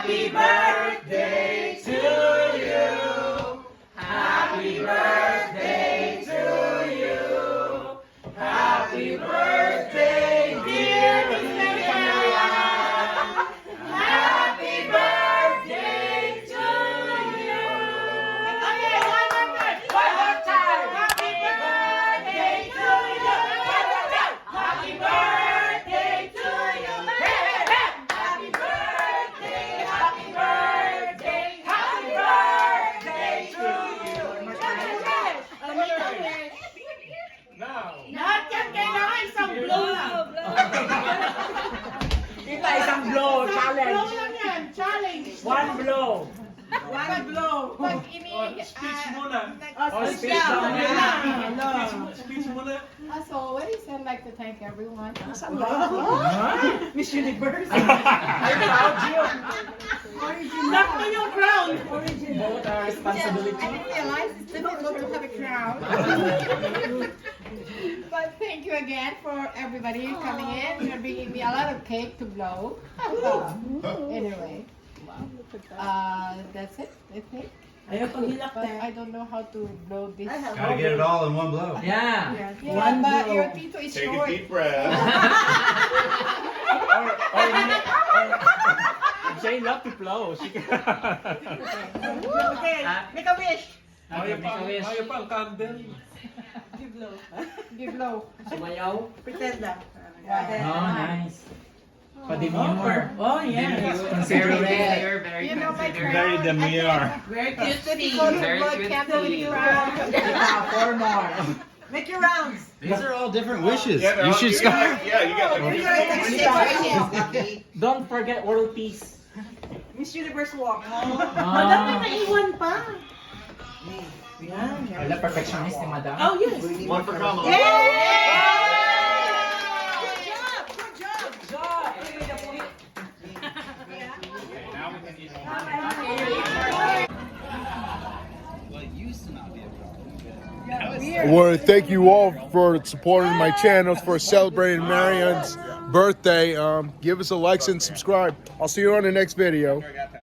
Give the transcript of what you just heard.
Happy birthday to you. Happy birthday to you. Happy birthday, dear Miss Marian. Happy birthday to you. Okay, one more time. Happy birthday to you. Happy birthday to you. Happy birthday, happy birthday, happy birthday to you. Lahat yan kailangan isang blow lang. Kita isang blow Blow challenge. lang yan, challenge. One blow. One blow. Pag Speech muna. Speech muna. Speech muna. So, what is it like to thank everyone? Miss Universe. Lock mo yung crown. Both our responsibility. I didn't realize it's difficult to have a crown. But thank you again for everybody coming in. You're bringing me a lot of cake to blow. Anyway, that's it, I think. Ayaw pang hilak But I don't know how to blow this. Gotta get it all in one blow. Yeah. Yeah, One but blow. your tito is Take a short. deep breath. Jay love to blow. She can... Okay, make a wish. Ayaw pa ang candle. Give blow. Sumayaw. Pretend lang. Oh, nice. Pa-demure. Oh, yeah. Very rare, very You know my considerate. crown. Very demure. Very cutesy. Very Blood candle with cutesy. crown. Four more. Make your rounds. These are all different wishes. Yeah, You should start. Yeah, you got the. Don't forget world peace. Miss Universe walk. Ah. naiwan pa. Wala, perfectionist ni Madam. Oh, yes. One for Kamala. I want to thank you all for supporting my channels, for celebrating Marianne's birthday. Give us a like and subscribe. I'll see you on the next video.